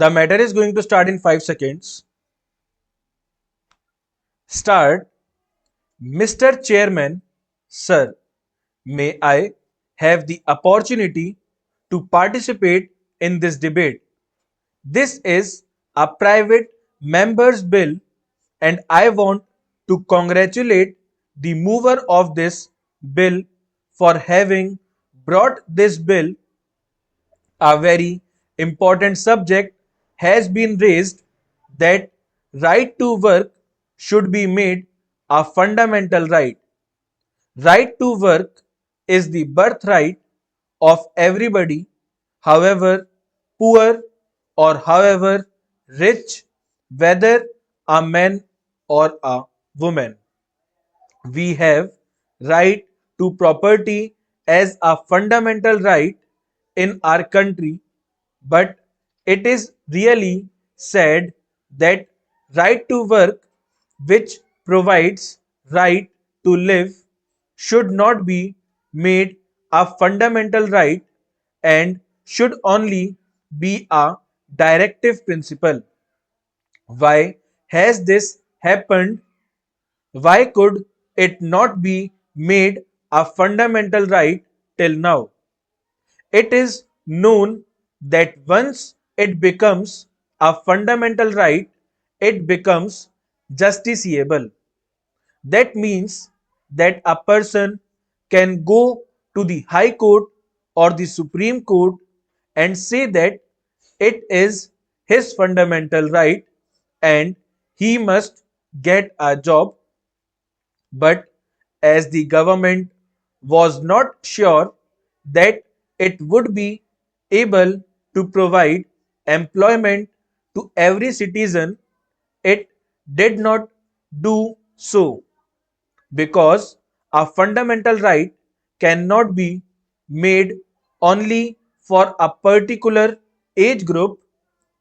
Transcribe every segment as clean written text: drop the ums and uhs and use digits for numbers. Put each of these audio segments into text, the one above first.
The matter is going to start in 5 seconds. Start. Mr. Chairman, sir, may I have the opportunity to participate in this debate? This is a private member's bill, and I want to congratulate the mover of this bill for having brought this bill. A very important subject has been raised that right to work should be made a fundamental right. Right to work is the birthright of everybody, however poor or however rich, whether a man or a woman. We have right to property as a fundamental right in our country, but it is really sad that right to work, which provides right to live, should not be made a fundamental right and should only be a directive principle. Why has this happened? Why could it not be made a fundamental right till now? It is known that once it becomes a fundamental right, it becomes justiciable. That means that a person can go to the High Court or the Supreme Court and say that it is his fundamental right and he must get a job. But as the government was not sure that it would be able to provide employment to every citizen, it did not do so, because a fundamental right cannot be made only for a particular age group.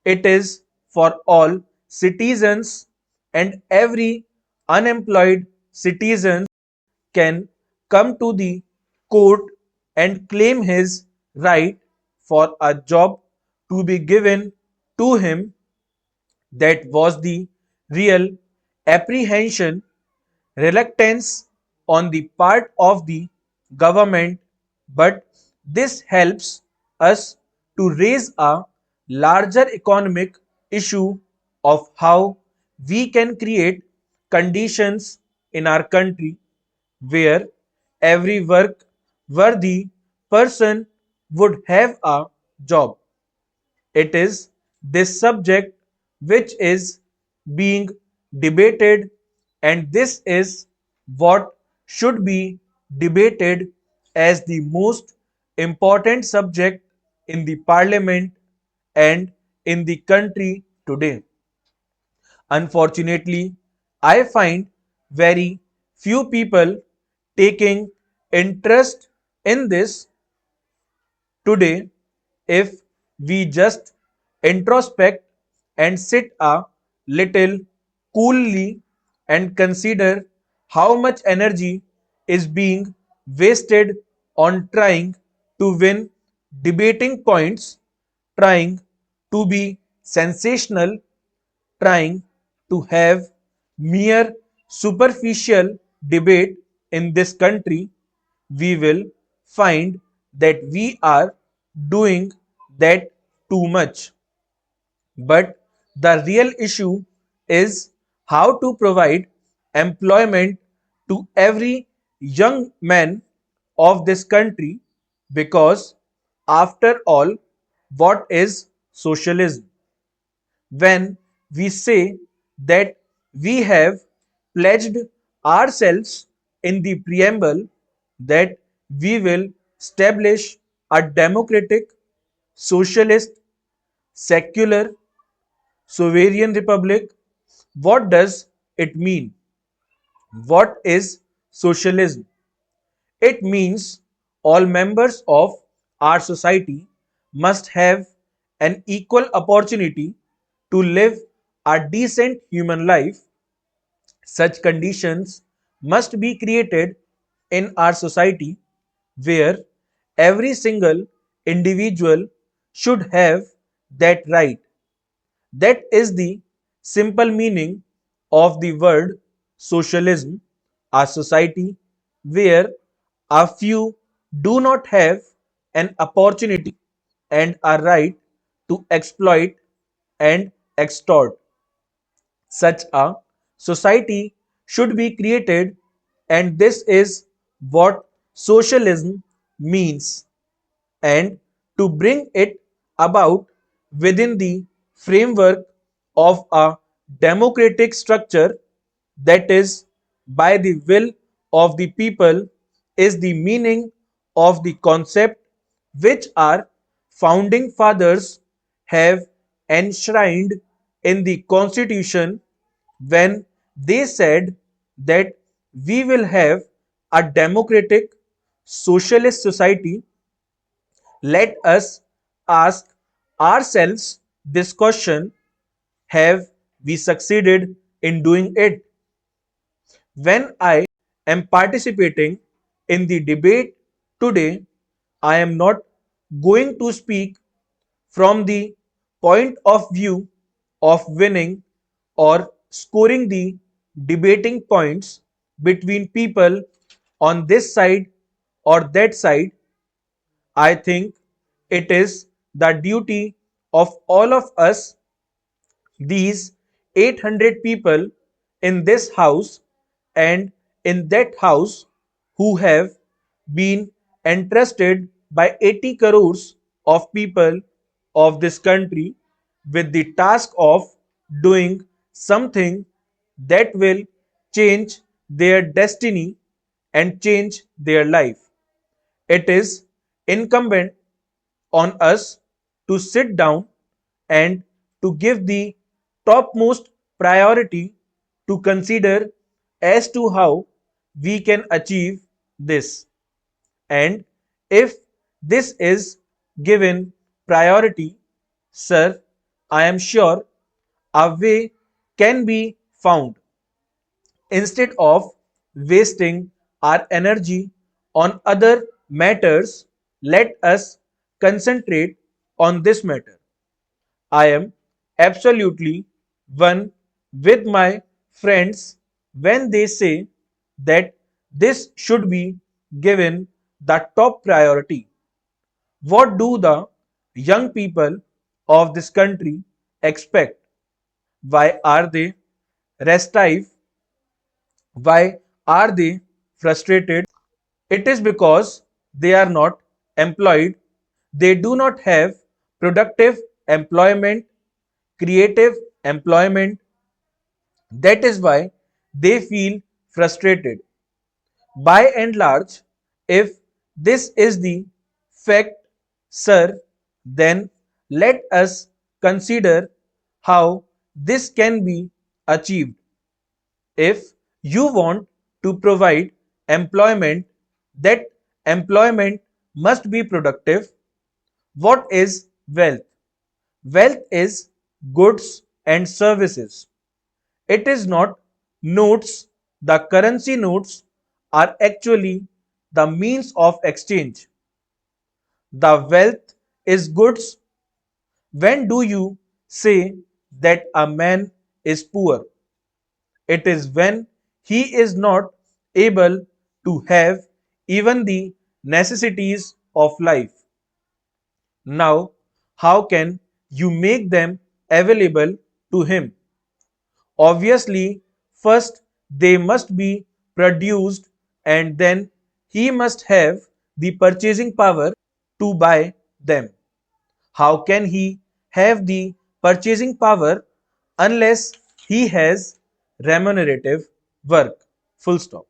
It is for all citizens, and every unemployed citizen can come to the court and claim his right for a job to be given to him. That was the real apprehension, reluctance on the part of the government, but this helps us to raise a larger economic issue of how we can create conditions in our country where every work worthy person would have a job. It is this subject which is being debated, and this is what should be debated as the most important subject in the parliament and in the country today. Unfortunately, I find very few people taking interest in this today. If we just introspect and sit a little coolly and consider how much energy is being wasted on trying to win debating points, trying to be sensational, trying to have mere superficial debate in this country, we will find that we are doing that too much. But the real issue is how to provide employment to every young man of this country, because after all, what is socialism? When we say that we have pledged ourselves in the preamble that we will establish a democratic, socialist, secular, sovereign republic, what does it mean? What is socialism? It means all members of our society must have an equal opportunity to live a decent human life. Such conditions must be created in our society where every single individual should have that right. That is the simple meaning of the word socialism, a society where a few do not have an opportunity and a right to exploit and extort. Such a society should be created, and this is what socialism means. And to bring it about within the framework of a democratic structure, that is, by the will of the people, is the meaning of the concept which our founding fathers have enshrined in the Constitution when they said that we will have a democratic socialist society. Let us ask ourselves this question: have we succeeded in doing it? When I am participating in the debate today, I am not going to speak from the point of view of winning or scoring the debating points between people on this side or that side. I think it is the duty of all of us, these 800 people in this house and in that house, who have been entrusted by 80 crores of people of this country with the task of doing something that will change their destiny and change their life. It is incumbent on us to sit down and to give the topmost priority to consider as to how we can achieve this. And if this is given priority, sir, I am sure a way can be found. Instead of wasting our energy on other matters, let us concentrate on this matter. I am absolutely one with my friends when they say that this should be given the top priority. What do the young people of this country expect? Why are they restive? Why are they frustrated? It is because they are not employed. They do not have productive employment, creative employment. That is why they feel frustrated. By and large, if this is the fact, sir, then let us consider how this can be achieved. If you want to provide employment, that employment must be productive. What is wealth? Wealth is goods and services. It is not notes. The currency notes are actually the means of exchange. The wealth is goods. When do you say that a man is poor? It is when he is not able to have even the necessities of life. Now, how can you make them available to him? Obviously, first they must be produced, and then he must have the purchasing power to buy them. How can he have the purchasing power unless he has remunerative work? Full stop.